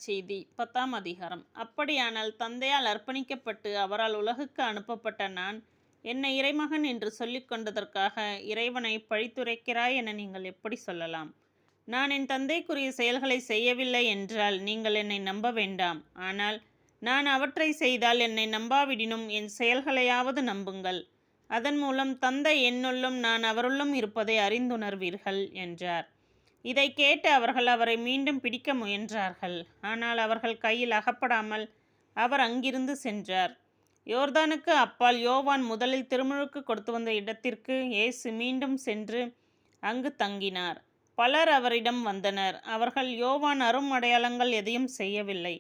நற்செய்தி 10ஆம் அதிகாரம். அப்படியானால் தந்தையால் அர்ப்பணிக்கப்பட்டு அவரால் உலகுக்கு அனுப்பப்பட்ட நான் என்னை இறைமகன் என்று சொல்லிக் கொண்டதற்காக இறைவனை பழித்துரைக்கிறாய் என நீங்கள் எப்படி சொல்லலாம்? நான் என் தந்தைக்குரிய செயல்களை செய்யவில்லை என்றால் நீங்கள் என்னை நம்ப வேண்டாம். ஆனால் நான் அவற்றை செய்தால் என்னை நம்பாவிடினும் என் செயல்களையாவது நம்புங்கள். அதன் மூலம் தந்தை என்னுள்ளும் நான் அவருள்ளும் இருப்பதை அறிந்துணர்வீர்கள் என்றார். இதை கேட்டு அவர்கள் அவரை மீண்டும் பிடிக்க முயன்றார்கள். ஆனால் அவர்கள் கையில் அகப்படாமல் அவர் அங்கிருந்து சென்றார். யோர்தானுக்கு அப்பால் யோவான் முதலில் திருமுழுக்கு கொடுத்து வந்த இடத்திற்கு இயேசு மீண்டும் சென்று அங்கு தங்கினார். பலர் அவரிடம் வந்தனர். அவர்கள் யோவான் அரும் அடையாளங்கள் எதையும் செய்யவில்லை,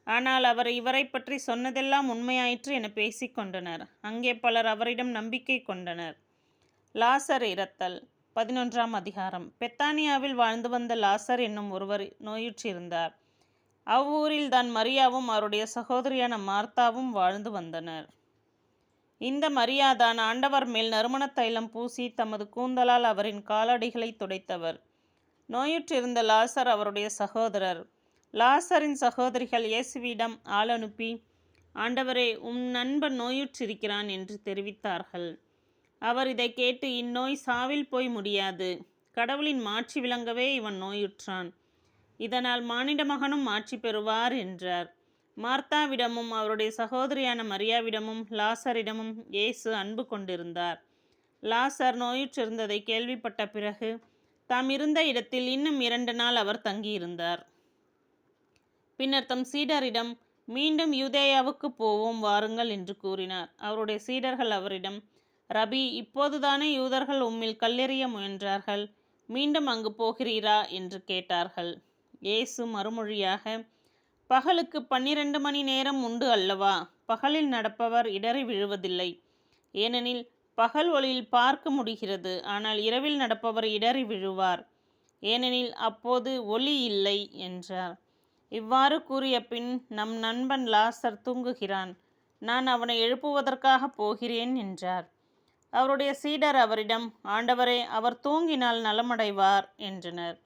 ஆனால் அவர் இவரை பற்றி சொன்னதெல்லாம் உண்மையாயிற்று என பேசிக்கொண்டனர். அங்கே பலர் அவரிடம் நம்பிக்கை கொண்டனர். லாசர் இறத்தல் 11ஆம் அதிகாரம். பெத்தானியாவில் வாழ்ந்து வந்த லாசர் என்னும் ஒருவர் நோயுற்றிருந்தார். அவ்வூரில் தான் மரியாவும் அவருடைய சகோதரியான மார்த்தாவும் வாழ்ந்து வந்தனர். இந்த மரியாதான் ஆண்டவர் மேல் நறுமண தைலம் பூசி தமது கூந்தலால் அவரின் காலடிகளை துடைத்தவர். நோயுற்றிருந்த லாசர் அவருடைய சகோதரர். லாசரின் சகோதரிகள் இயேசுவிடம் ஆள் அனுப்பி, ஆண்டவரே, நண்பன் நோயுற்றிருக்கிறான் என்று தெரிவித்தார்கள். அவர் இதை கேட்டு, இந்நோய் சாவில் போய் முடியாது. கடவுளின் மாட்சி விளங்கவே இவன் நோயுற்றான். இதனால் மானிட மகனும் மாட்சி பெறுவார் என்றார். மார்த்தாவிடமும் அவருடைய சகோதரியான மரியாவிடமும் லாசரிடமும் இயேசு அன்பு கொண்டிருந்தார். லாசர் நோயுற்றிருந்ததை கேள்விப்பட்ட பிறகு தாம் இருந்த இடத்தில் இன்னும் 2 நாள் அவர் தங்கியிருந்தார். பின்னர் தம் சீடரிடம், மீண்டும் யூதேயாவுக்கு போவோம் வாருங்கள் என்று கூறினார். அவருடைய சீடர்கள் அவரிடம், ரபி, இப்போதுதானே யூதர்கள் உம்மில் கல்லெறிய முயன்றார்கள், மீண்டும் அங்கு போகிறீரா என்று கேட்டார்கள். இயேசு மறுமொழியாக, பகலுக்கு 12 மணி நேரம் உண்டு அல்லவா? பகலில் நடப்பவர் இடறி விழுவதில்லை, ஏனெனில் பகல் ஒளியில் பார்க்க முடிகிறது. ஆனால் இரவில் நடப்பவர் இடறி விழுவார், ஏனெனில் அப்போது ஒளி இல்லை என்றார். இவ்வாறு கூறிய பின், நம் நண்பன் லாசர் தூங்குகிறான், நான் அவனை எழுப்புவதற்காக போகிறேன் என்றார். அவருடைய சீடர் அவரிடம், ஆண்டவரே, அவர் தூங்கினால் நலமடைவார் என்றனர்.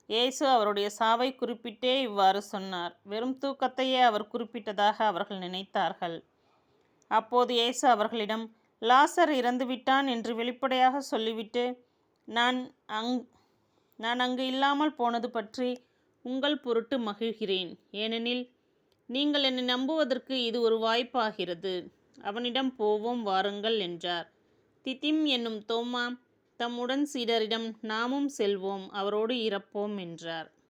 இயேசு அவருடைய சாவை குறிப்பிட்டே இவ்வாறு சொன்னார். வெறும் தூக்கத்தையே அவர் குறிப்பிட்டதாக அவர்கள் நினைத்தார்கள். அப்போது இயேசு அவர்களிடம், லாசர் இறந்துவிட்டான் என்று வெளிப்படையாக சொல்லிவிட்டு, நான் அங்கு இல்லாமல் போனது பற்றி உங்கள் பொருட்டு மகிழ்கிறேன், ஏனெனில் நீங்கள் என்னை நம்புவதற்கு இது ஒரு வாய்ப்பாகிறது. அவனிடம் போவோம் வாருங்கள் என்றார். திதிம் என்னும் தோமா தம் உடன் சீடரிடம், நாமும் செல்வோம், அவரோடு இறப்போம் என்றார்.